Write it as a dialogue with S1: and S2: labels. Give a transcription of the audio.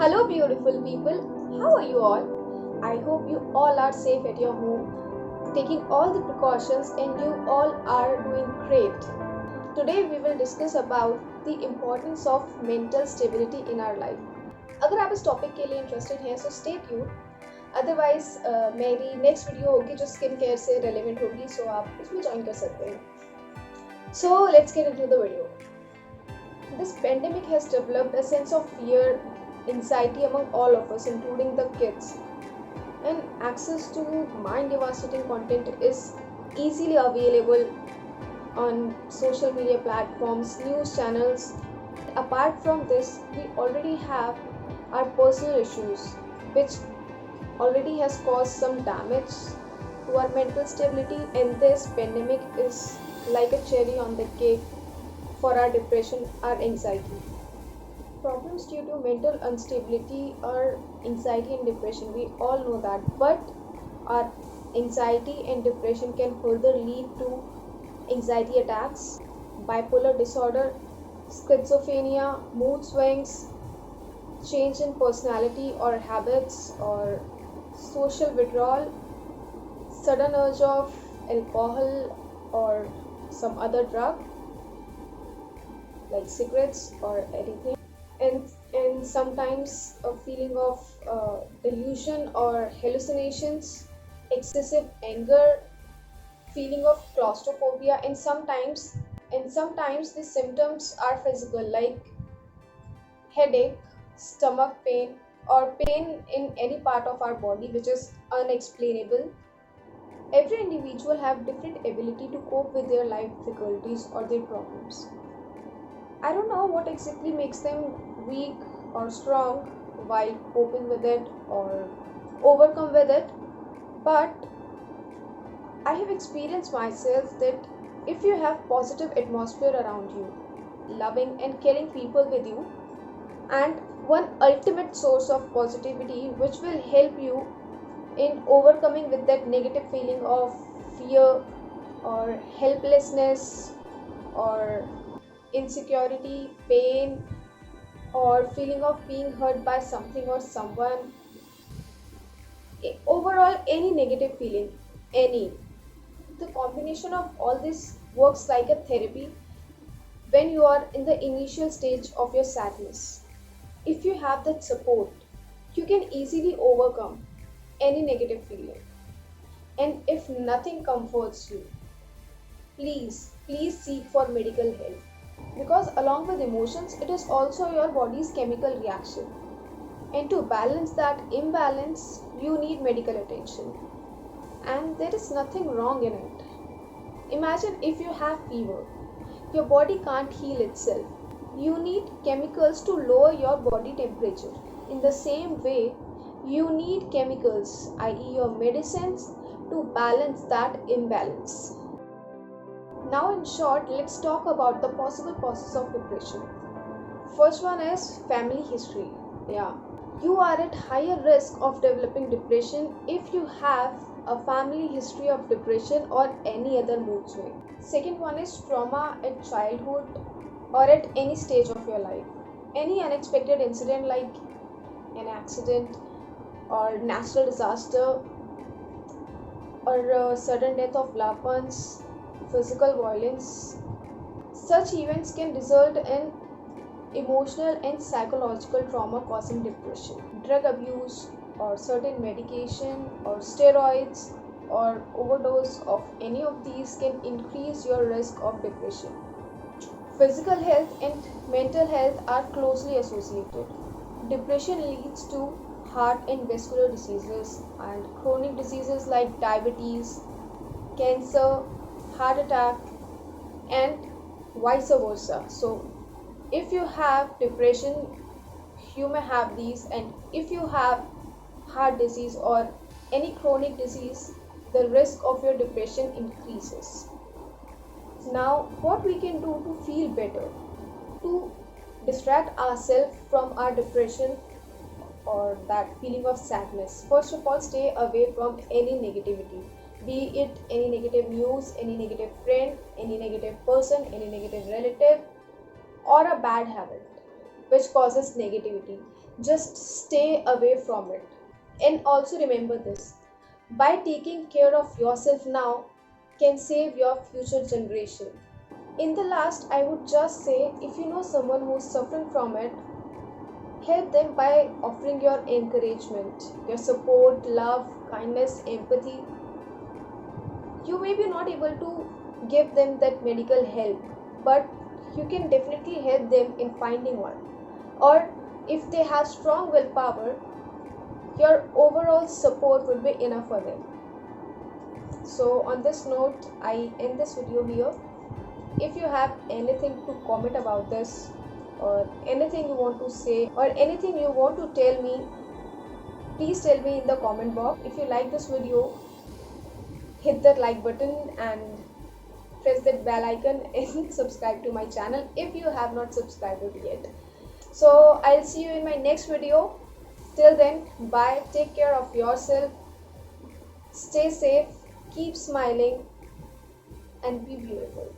S1: Hello, beautiful people. How are you all? I hope you all are safe at your home, taking all the precautions, and you all are doing great. Today, we will discuss about the importance of mental stability in our life. अगर आप इस topic के लिए interested हैं so stay tune otherwise मेरी next video होगी जो skin care से रेलेवेंट होगी सो आप उसमें ज्वाइन कर सकते हैं so let's get into the video. This pandemic has developed a sense of fear, anxiety among all of us, including the kids. And access to mind devastating content is easily available on social media platforms, news channels. Apart from this, we already have our personal issues, which already has caused some damage to our mental stability, and this pandemic is like a cherry on the cake for our depression, our anxiety. Problems due to mental instability or anxiety and depression, we all know that, but our anxiety and depression can further lead to anxiety attacks, bipolar disorder, schizophrenia, mood swings, change in personality or habits, or social withdrawal, sudden urge of alcohol or some other drug like cigarettes or anything, and sometimes a feeling of delusion or hallucinations, excessive anger, feeling of claustrophobia, and sometimes the symptoms are physical like headache, stomach pain, or pain in any part of our body which is unexplainable. Every individual have different ability to cope with their life difficulties or their problems. I don't know what exactly makes them weak or strong while coping with it or overcome with it, but I have experienced myself that if you have positive atmosphere around you, loving and caring people with you, and one ultimate source of positivity which will help you in overcoming with that negative feeling of fear or helplessness or insecurity, pain, or feeling of being hurt by something or someone, overall any negative feeling, any. The combination of all this works like a therapy when you are in the initial stage of your sadness. If you have that support, you can easily overcome any negative feeling. And if nothing comforts you, please seek for medical help, because along with emotions it is also your body's chemical reaction, and to balance that imbalance you need medical attention, and there is nothing wrong in it. Imagine if you have fever, your body can't heal itself, you need chemicals to lower your body temperature. In the same way, you need chemicals, i.e. your medicines, to balance that imbalance. Now, in short, let's talk about the possible causes of depression. First one is family history. Yeah, you are at higher risk of developing depression if you have a family history of depression or any other mood swing. Second one is trauma at childhood or at any stage of your life. Any unexpected incident like an accident or natural disaster or sudden death of loved ones, physical violence. Such events can result in emotional and psychological trauma causing depression. Drug abuse or certain medication or steroids or overdose of any of these can increase your risk of depression. Physical health and mental health are closely associated. Depression leads to heart and vascular diseases and chronic diseases like diabetes, cancer, heart attack, and vice versa. So, if you have depression, you may have these, and if you have heart disease or any chronic disease, the risk of your depression increases. Now, what we can do to feel better, to distract ourselves from our depression or that feeling of sadness? First of all, stay away from any negativity, be it any negative news, any negative friend, any negative person, any negative relative, or a bad habit. which causes negativity. Just stay away from it. And also remember this, by taking care of yourself now can save your future generation. In the last, I would just say, if you know someone who's suffering from it, help them by offering your encouragement, your support, love, kindness, empathy. You may be not able to give them that medical help, but you can definitely help them in finding one. Or if they have strong willpower, your overall support would be enough for them. So on this note, I end this video here. If you have anything to comment about this, or anything you want to say, or anything you want to tell me, please tell me in the comment box. If you like this video, hit that like button and press that bell icon and subscribe to my channel if you have not subscribed it yet. So I'll see you in my next video. Till then, bye, take care of yourself, stay safe, keep smiling, and be beautiful.